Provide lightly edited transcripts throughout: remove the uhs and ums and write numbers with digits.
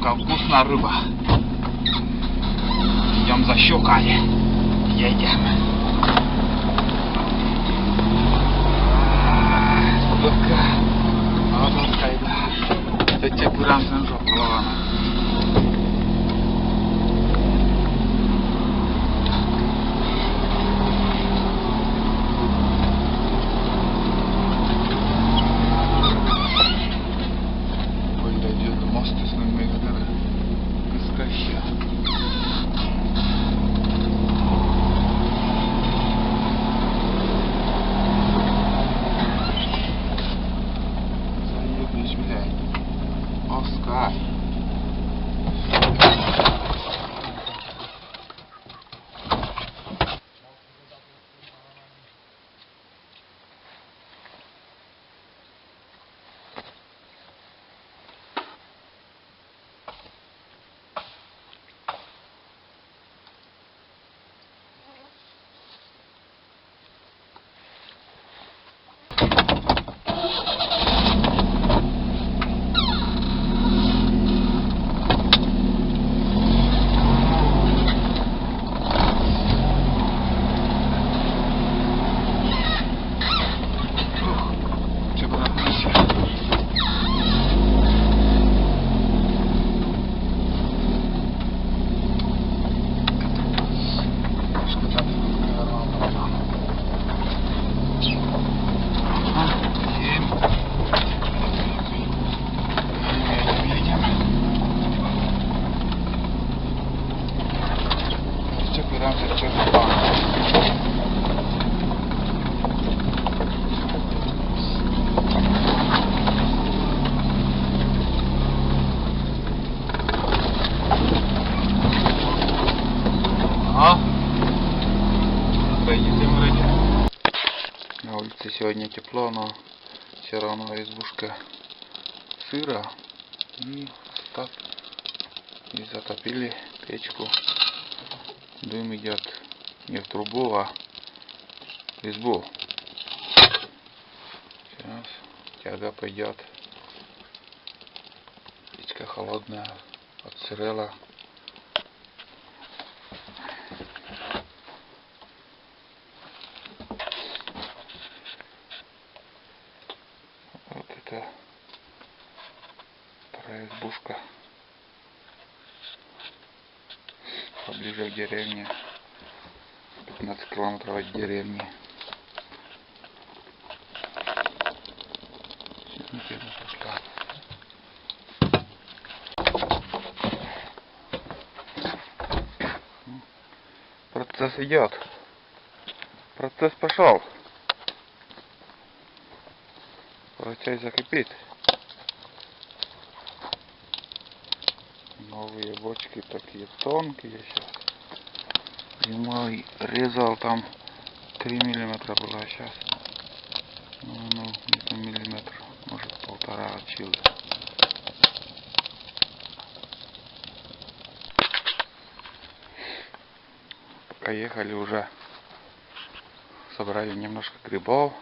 Какая вкусная рыба. Идем за щукой. Едем. Сколько? Вот кайда. Тетя буран сенжо полована. Оскар. На улице сегодня тепло, но все равно избушка сыра, и затопили печку. Дым идет не в трубу, а в избу. Сейчас тяга пойдет. Печка холодная, отсырела. Вот это вторая избушка поближе к деревне, 15 километров от деревни. Пошла. Процесс идет. Процесс пошел. Процесс закипит. Новые бочки такие тонкие сейчас. Зимой резал, там 3 миллиметра было, сейчас где-то миллиметр, может 1,5 отчил. Пока ехали, уже собрали немножко грибов.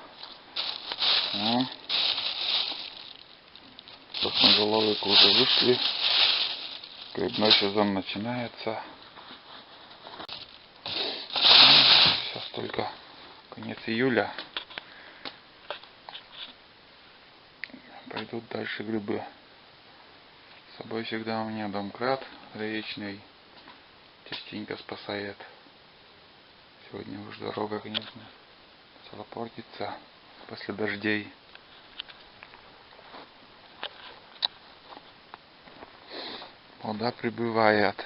Красноголовик уже вышли. Грибной сезон начинается. Сейчас только конец июля. Пойдут дальше грибы. С собой всегда у меня домкрат гаечный. Частенько спасает. Сегодня уж дорога, конечно, стала портиться после дождей. Вода прибывает.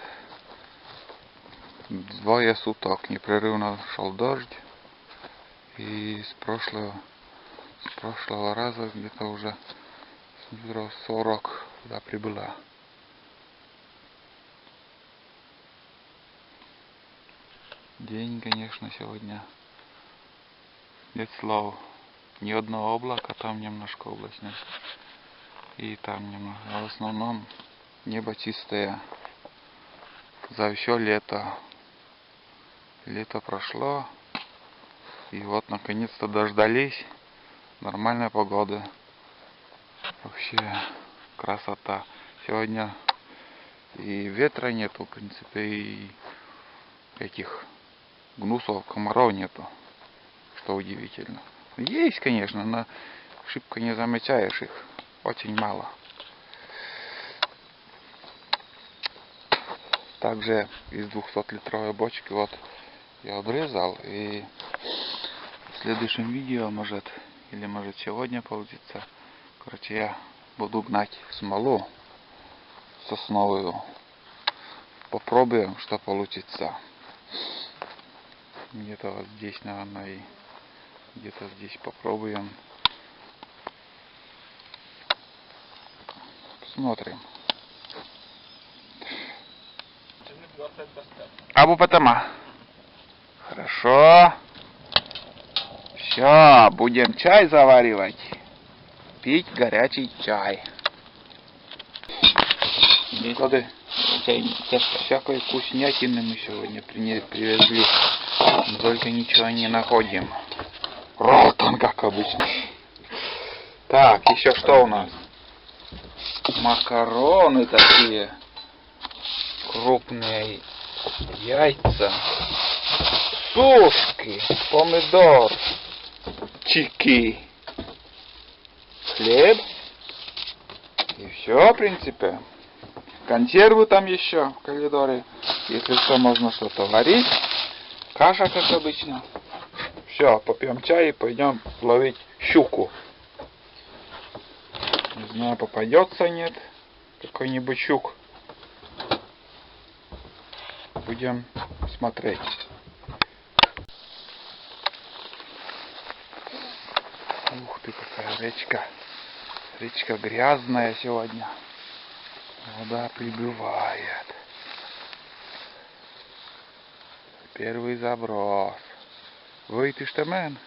2 суток непрерывно шел дождь. И с прошлого раза где-то уже метров 40 вода прибыла. День, конечно, сегодня нет слов. Ни одного облака, там немножко облачность. И там немного. А в основном небо чистое. За все лето. Лето прошло. И вот наконец-то дождались нормальной погоды. Вообще красота. Сегодня И ветра нету, в принципе, и этих гнусов, комаров нету, что удивительно. Есть, конечно, но шибко не замечаешь их, очень мало. Также из 200-литровой бочки вот я обрезал, и в следующем видео, может сегодня получится, короче, я буду гнать смолу сосновую. Попробуем, что получится. Где-то вот здесь, наверное, и где-то здесь попробуем. Смотрим. Абу Патама. Хорошо. Все, будем чай заваривать. Пить горячий чай. Никогда. Всякой вкуснятины мы сегодня привезли. Но только ничего не находим. Ротан, как обычно. Так, еще что у нас? Макароны такие. Крупные яйца. Сушки. Помидор. Чики. Хлеб. И все, в принципе. Консервы там еще в коридоре. Если что, можно что-то варить. Каша, как обычно. Все, попьем чай и пойдем ловить щуку. Не знаю, попадется, нет. Какой-нибудь щук. Будем смотреть. Ух ты, какая речка. Речка грязная сегодня. Вода прибывает. Первый заброс. Выйти что мен?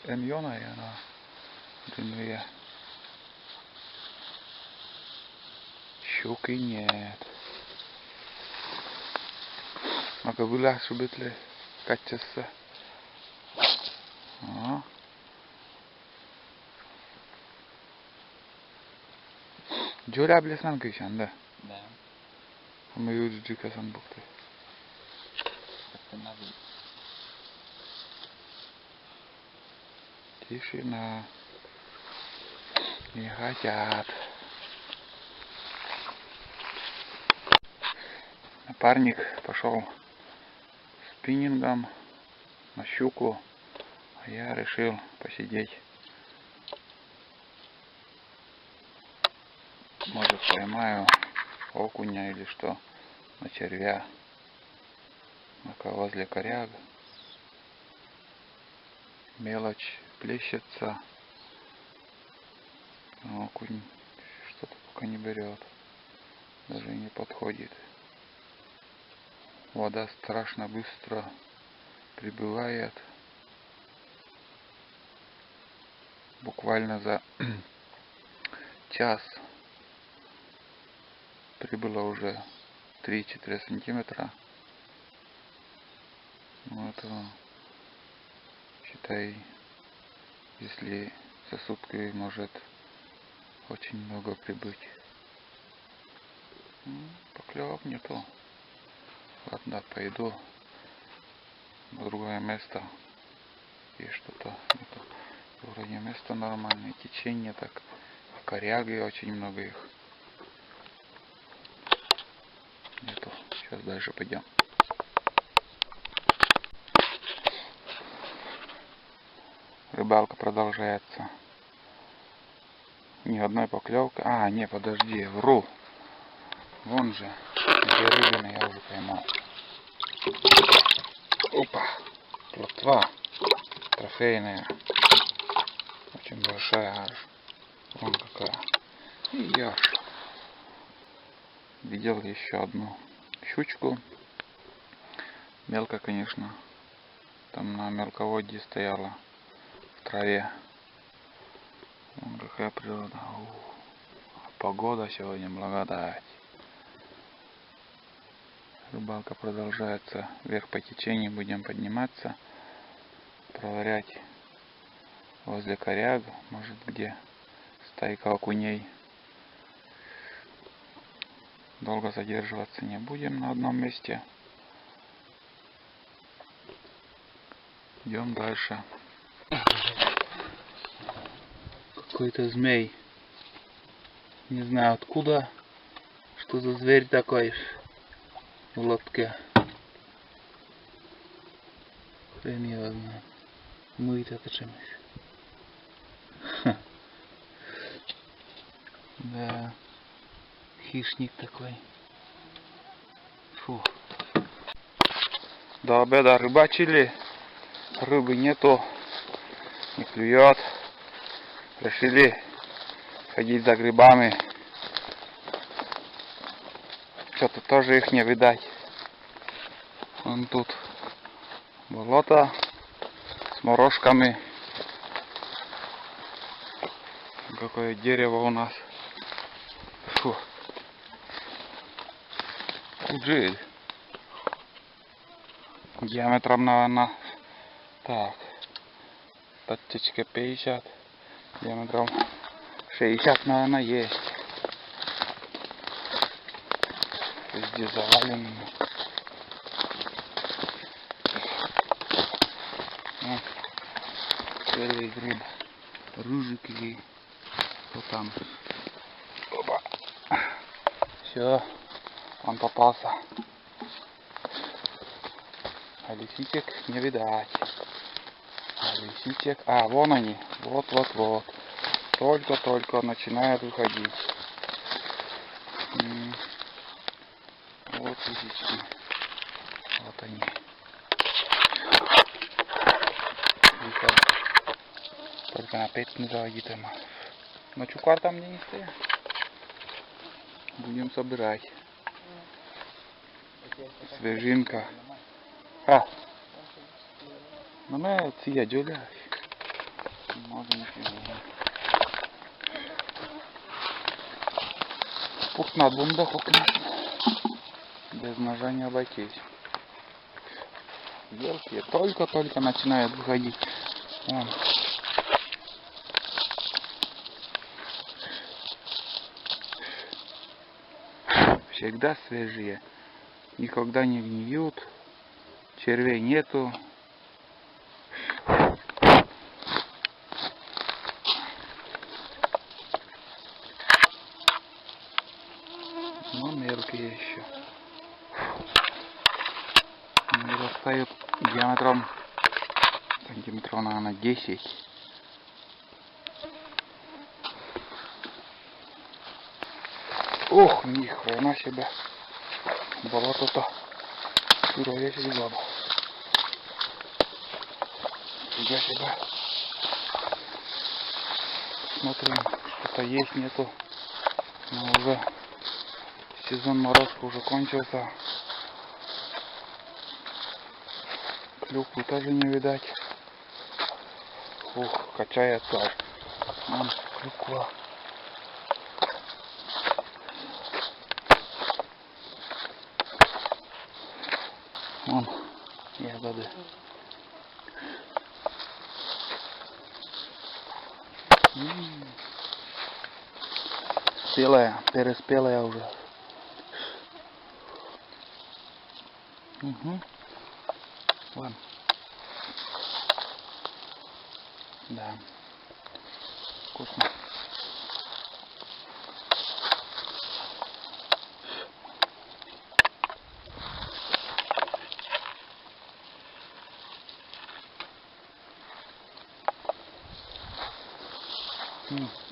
Эмьона я на земле. Щуки нет. Aga вылазь, шубитле качаться. Джуля блесан кишан, да? Да. Мы юджи касан бухты. Тишина. Не хотят. Напарник пошел спиннингом на щуку, а я решил посидеть. Может, поймаю окуня или что, на червя, возле коряга. Мелочь плещется, но окунь что-то пока не берет, даже не подходит. Вода страшно быстро прибывает. Буквально за час прибыло уже 3-4 сантиметра. Ну, это, считай, если за сутки может очень много прибыть. Поклевок нету. Ладно, пойду в другое место. И что-то нету. Вроде место нормальное, течение так. Коряги очень много их. Нету. Сейчас дальше пойдем. Рыбалка продолжается. Ни одной поклевки. А, не, подожди, вру. Вон же. Две рыбины я уже поймал. Опа. Плотва. Трофейная. Очень большая аж. Вон какая. И яш. Видел еще одну щучку. Мелко, конечно. Там на мелководье стояла. В траве. Вон какая природа. Погода сегодня благодать. Рыбалка продолжается. Вверх по течению будем подниматься. Проверять возле коряг. Может где стайка окуней. Долго задерживаться не будем на одном месте. Идем дальше. Какой-то змей. Не знаю откуда. Что за зверь такой в лодке. Хрен его знает. Мыть это чем-нибудь. Да. Хищник такой. Фу. До обеда рыбачили. Рыбы нету. Не клюет. Решили ходить за грибами. Что-то тоже их не видать. Вон тут болото с морожками. Какое дерево у нас. Фу. Куджель. Диаметром, наверное, так. Точечка 50. Диаметром 60, наверное, есть. Везде завалено. Вот. Первый гриб. Рыжики. Что там? Опа. Все. Он попался. А лисичек не видать. А лисичек... А, вон они. Вот. Только начинают выходить. Вот лисички. Вот они. Только на 5 не заводит ему. Но чукар там не стоит. Будем собирать. Свежинка. А. Мене ці дюля. Може нічого. Пух на бундаху, конечно. Без ножа не обойтись. Елки только начинают выходить. Вон. Всегда свежие. Никогда не гниют. Червей нету. Но мелкие еще. Вырастают диаметром сантиметров, наверное, 10. Ох, ни хрена себе. Болото-то. Сырое себе. Фига себе. Смотрим, что-то есть, нету. Но уже сезон морозка уже кончился. Клюкву тоже не видать. Ух, качается. Вон клюква. Вон ягоды. Спелая, переспелая уже. Угу. Вон. Да. Вкусно.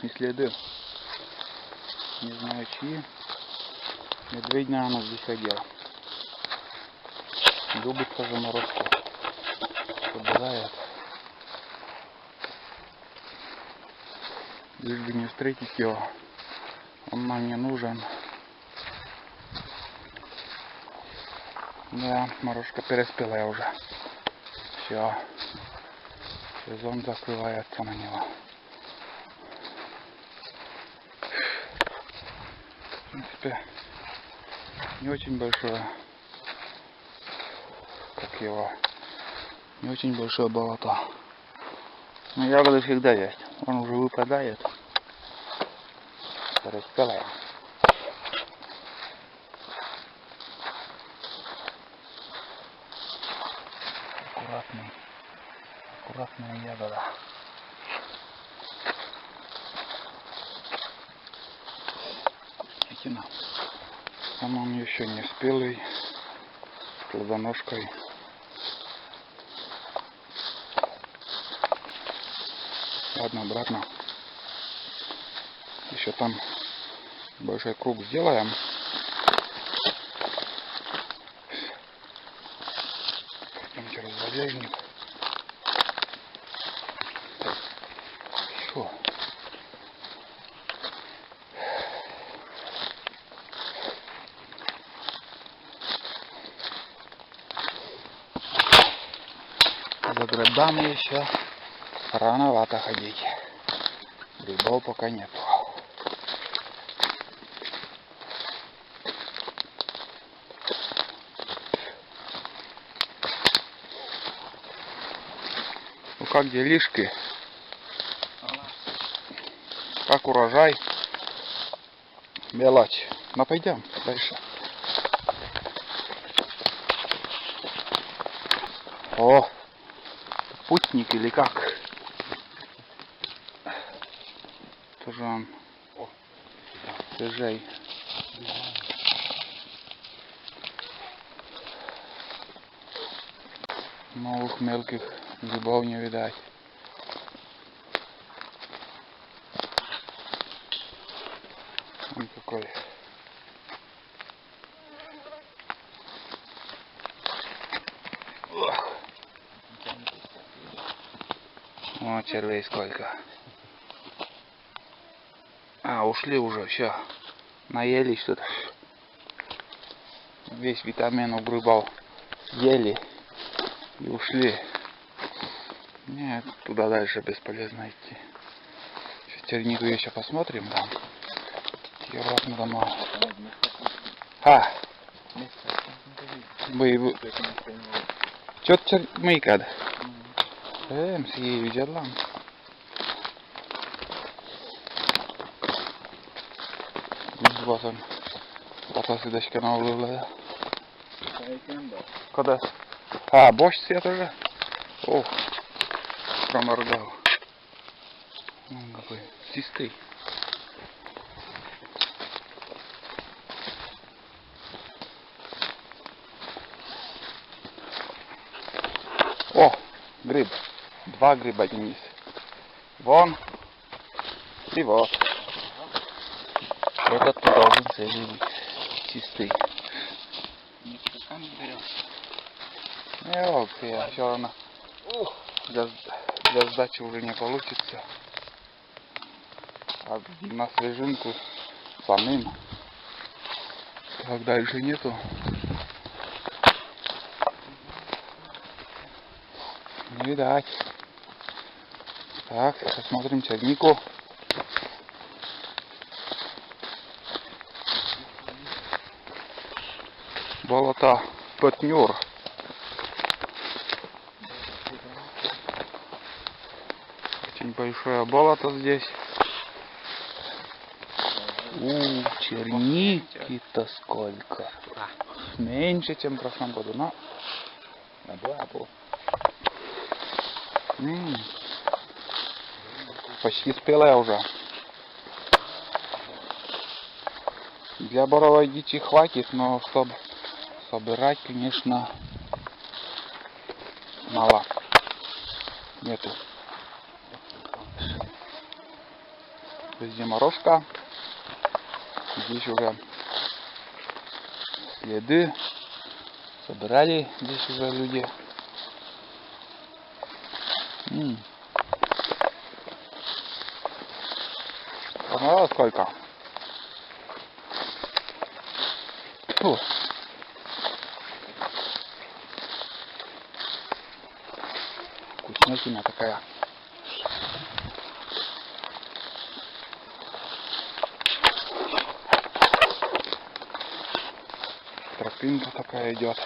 И следы. Не знаю чьи. Медведь, наверное, здесь ходил. Любит тоже морозку. Собирает. Лишь бы не встретить его. Он нам не нужен. Да, морожка переспелая уже. Все. Сезон закрывается на него. В принципе, не очень большое, как его, не очень большое болото. Но ягоды всегда есть. Он уже выпадает. Переспелая. Аккуратная ягода. Видите, сам он еще не спелый, с плодоножкой. Ладно, обратно. Еще там большой круг сделаем. Пойдем через валежник. Все. За грибами еще рановато ходить. Грибов пока нету. Ну как делишки? Как урожай? Мелочь. Ну пойдем дальше. О! Путник или как? Тоже он свежей. Новых мелких грибов не видать. Он какой. Ох. О, червей сколько. А, ушли уже, все. Наелись тут. Весь витамин у грибов съели и ушли. Нет, туда дальше бесполезно идти. Сейчас тернику еще посмотрим там. И обратно домой. А! Мы... Что-то мы когда? Съели видела. Патласы дочка на улыбла. Когда? А, борщ свет уже? Ох, проморгал. Он какой чистый. О, гриб. Два гриба, Денис. Вон. И вот. Этот должен целый быть. Чистый. Ох, я все равно. Для сдачи уже не получится. А на свежинку самим. Как дальше нету. Не видать. Так, посмотрим чернику. Болото Петнюр. Очень большое болото здесь. Черники-то сколько. Меньше, чем в прошлом году, но на 2 было. Почти спелая уже. Для боровой дичи хватит, но чтобы собирать, конечно, мало. Нету. Везде морозка. Здесь уже следы. Собирали здесь уже люди. Понравилось сколько? Фу. Вкуснятина такая. Тропинка такая идет.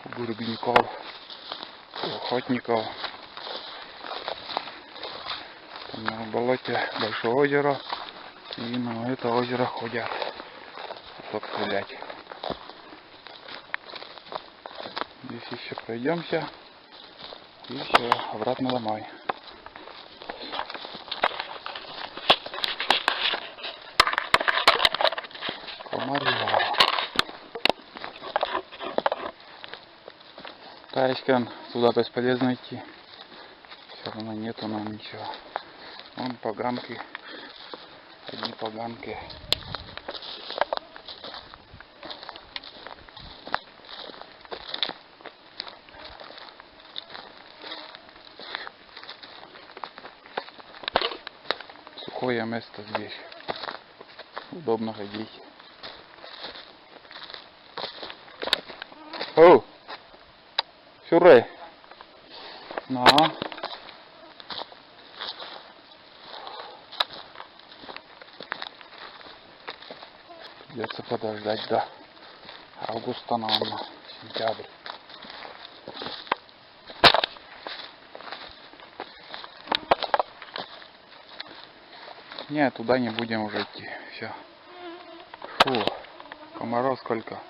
У грибников, у охотников. Там на болоте большое озеро. И на это озеро ходят. Вот гулять. Здесь еще пройдемся. И все, обратно домой. Комарья. Таечкан, туда бесполезно идти. Все равно нету нам ничего. Вон поганки. Одни поганки. Сухое место здесь. Удобно ходить. О! Сюррей! На! Придется подождать до августа, наверное, сентябрь. Нет, туда не будем уже идти. Все. Фу, комаров сколько.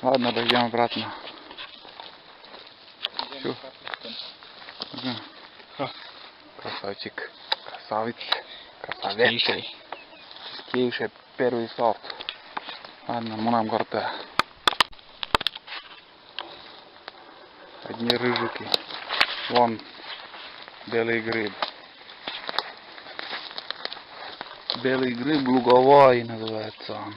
Ладно, дойдем обратно. Все. Красавчик. Красавец. Красавец. Чистейший первый сорт. Ладно, мунам горта. Одни рыжики. Вон белый гриб. Белый гриб луговой называется он.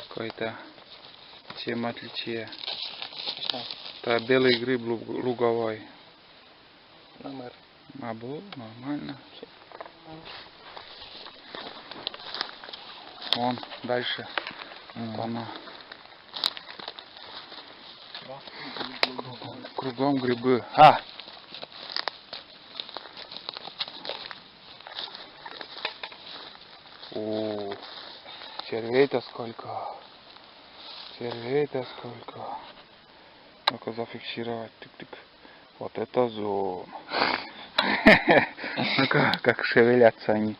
Какой-то чем отличие. Это белый гриб луговой. Номер. Абу, нормально. Вон дальше. Она. Кругом грибы. А! О, червей-то сколько. Червей-то сколько. Ну-ка зафиксировать. Тык-тык. Вот это зон. Ну-ка, как шевелятся они.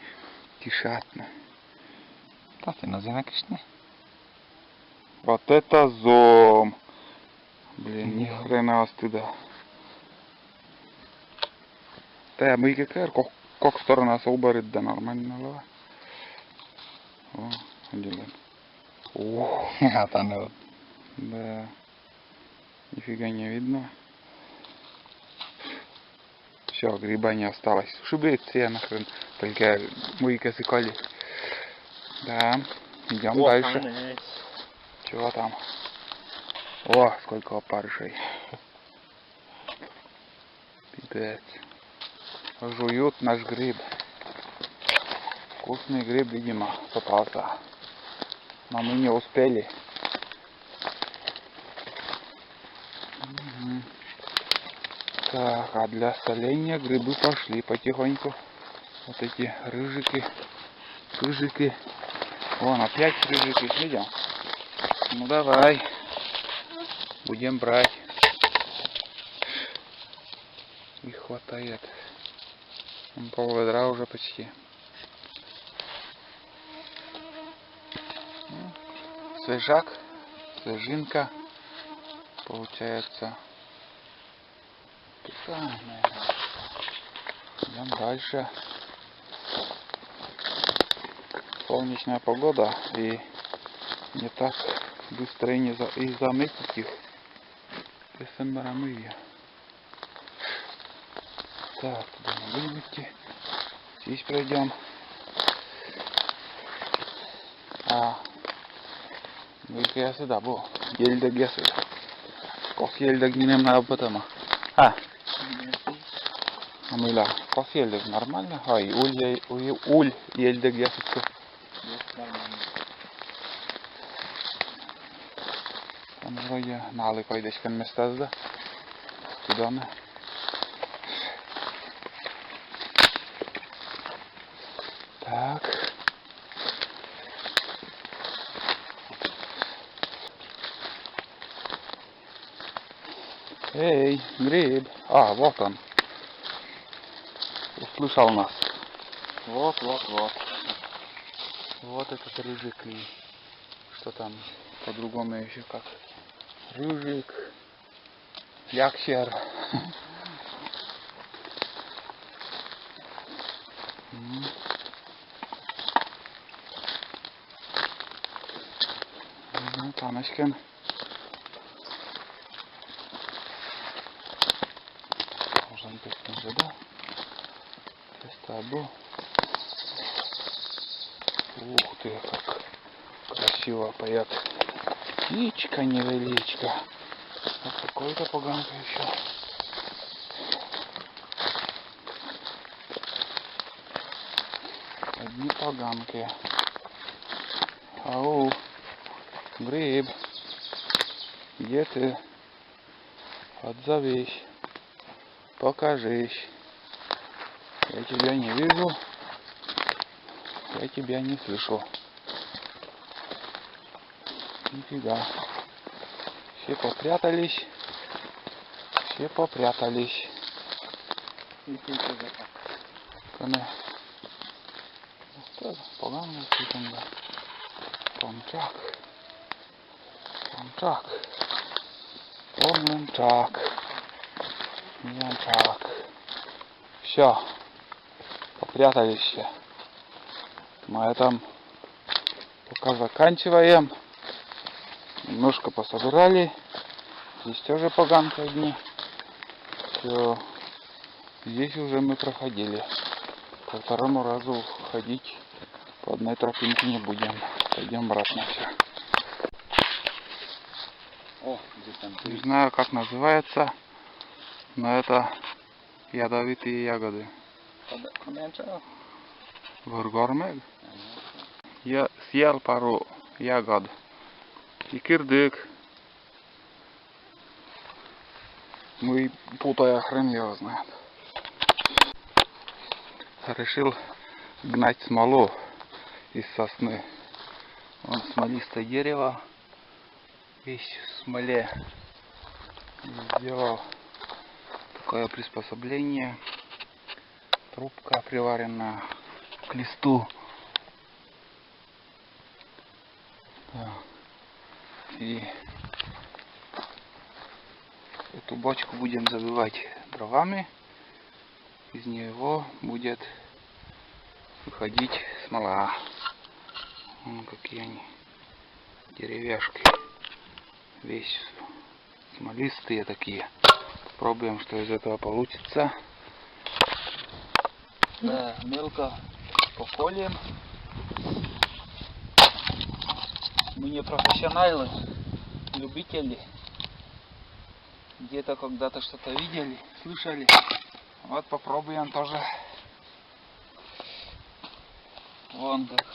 Тишатно. Как ты называешь? Вот это зом. Блин, ни хрена стыда. Да, мы как сторона соберет, да нормально. О, отделен. О, Хатанул. да. Нифига не видно. Все, гриба не осталось. Шибы все нахрен. Только мы косыкали. Да. Идем дальше. Чего там? О, сколько опарышей. Пипец. Жуют наш гриб. Вкусный гриб, видимо, попался. Но мы не успели. Так, а для соления грибы пошли потихоньку. Вот эти рыжики. Рыжики. Вон опять рыжики. Видим? Ну давай. Будем брать. Их хватает. Пол ведра уже почти. Свежак. Свежинка. Получается. Идем дальше. Солнечная погода и не так быстро и заметить их. Так, туда не будем идти. Здесь пройдем. Ну-ка я сюда был. Елдек я сюда. Кос елдек гинем на оботама. Амыла. Кос елдек нормально. Ай, уль елдек я сюда. Там вроде налы койдешкен местазда. Туда мы. Так. Эй, гриб. А, вот он. Услышал нас. Вот. Вот этот рыжик и что там? по-другому еще как рыжик, якшер. Таночкин. Должен быть уже, да? Тестабу. Ух ты, как красиво поет. Птичка невеличка. Вот какой-то поганка еще. Одни поганки. Ау, гриб, где ты? Отзовись, покажись. Я тебя не вижу, я тебя не слышу. Нифига. Все попрятались. Все попрятались. Коне. Погано читанга. Помчак. Помчак. Помчак. Мянчак. Все. Попрятались все. Мы там пока заканчиваем. Немножко пособирали. Здесь тоже поганка одни. Все. Здесь уже мы проходили. По второму разу ходить по одной тропинке не будем. Пойдем обратно все. О, здесь там Не знаю, как называется, но это ядовитые ягоды. Выргормег. Я съел пару ягод. И кирдык. Мы путая, хрен его знает. Решил гнать смолу из сосны. Вон смолистое дерево. Весь в смоле. Сделал такое приспособление. Трубка приварена к листу. Да. И эту бочку будем забивать дровами. Из него будет выходить смола. Вон какие они деревяшки. Весь смолистые такие. Пробуем, что из этого получится. Да, мелко поколем. Мы не профессионалы, любители. Где-то когда-то что-то видели, слышали. Вот попробуем тоже. Вон как,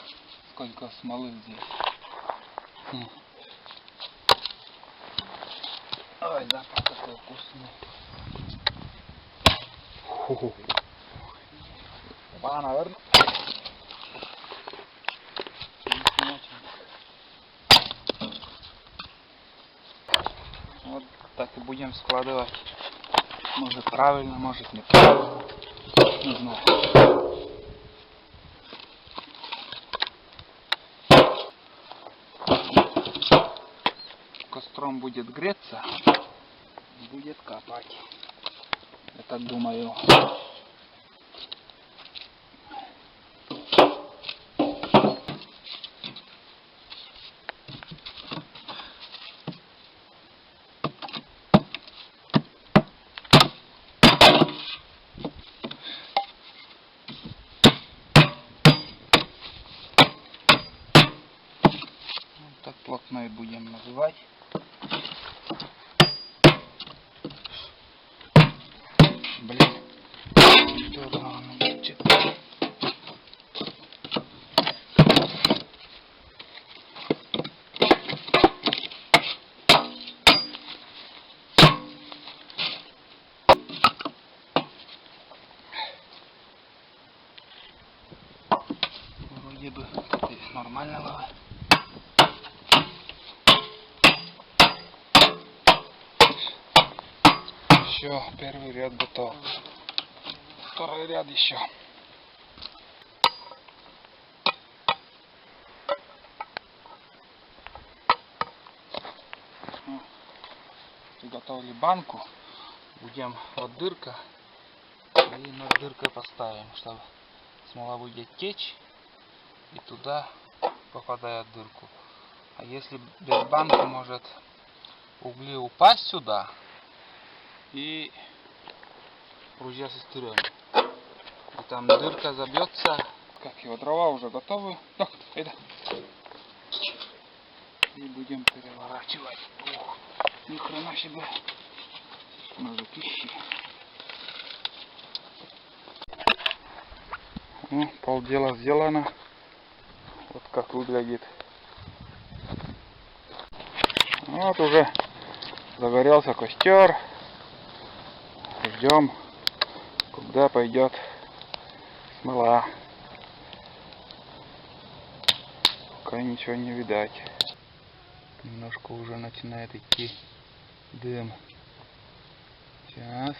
сколько смолы здесь. Ой, запах какой вкусный. Ба, наверное. Вот так и будем складывать. Может правильно, может неправильно. Не знаю. Костром будет греться, будет капать. Я так думаю. Так плотно и будем называть. Блин. Туда он идет. Вроде бы нормально было. Все, первый ряд готов. Второй ряд еще. приготовили банку. Будем вот дырка. И над дыркой поставим, чтобы смола будет течь. И туда попадает в дырку. А если без банки, может угли упасть сюда. И ружья сестрем. И там дырка забьется. Как его, дрова уже готовы. Так, это. И будем переворачивать. Ух, ни хрена себе. Мужикищи. Ну, полдела сделано. Вот как выглядит. Вот уже загорелся костер. Ждем, когда пойдет смола. Пока ничего не видать. Немножко уже начинает идти дым. Сейчас.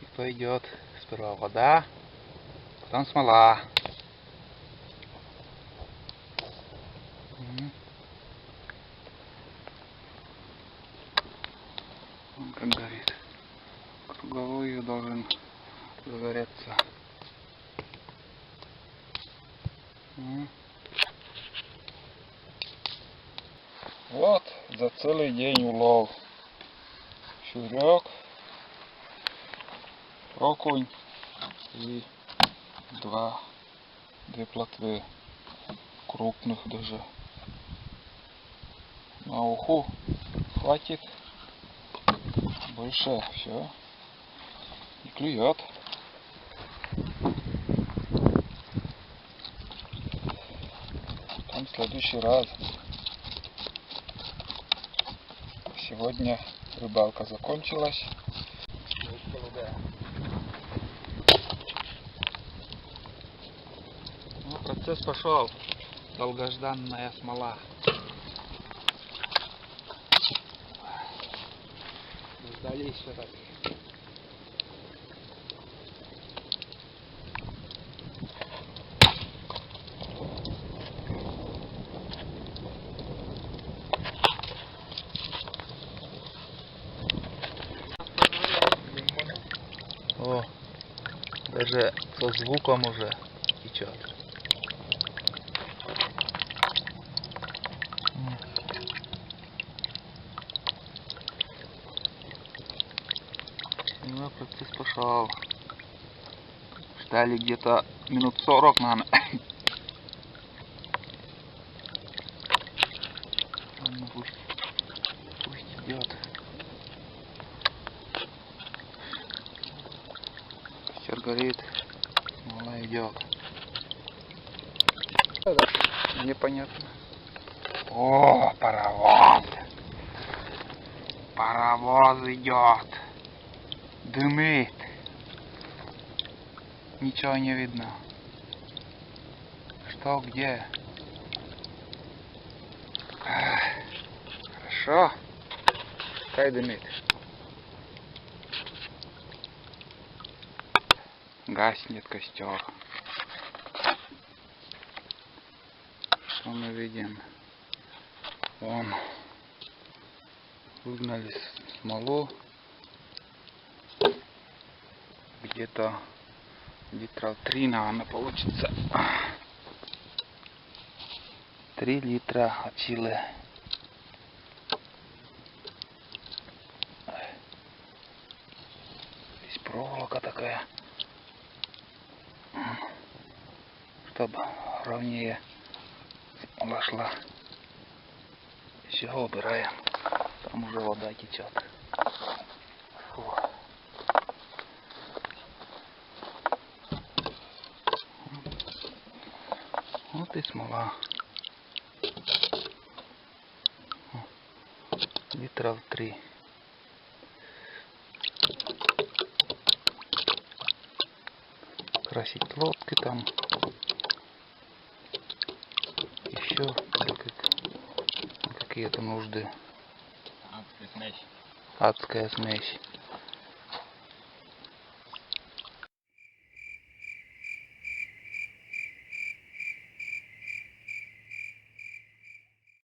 И пойдет сперва вода, потом смола. Он как горит. Круговой ее должен загореться. Вот за целый день улов. Щурек, окунь и две плотвы крупных даже. На уху хватит, больше все не клюет. Там в следующий раз. Сегодня рыбалка закончилась. Ну, процесс пошел. Долгожданная смола. Дождались все-таки. О, даже со звуком уже течет. Ну, процесс пошел. Ждали где-то минут 40, наверное. Пусть идет. Костер горит, смола идет. Непонятно. О, паровоз! Паровоз идет. Дымит. Ничего не видно. Что, где? Хорошо. Пускай дымит. Гаснет костер. Что мы видим? Вон. Выгнали смолу. Где-то литров 3, наверное, получится. 3 литра от силы. Здесь проволока такая, чтобы ровнее смола шла. Все, убираем. Там уже вода течет. Фу. Вот и смола. Литров 3. Красить лодки там. Еще какие-то нужды. Адская смесь.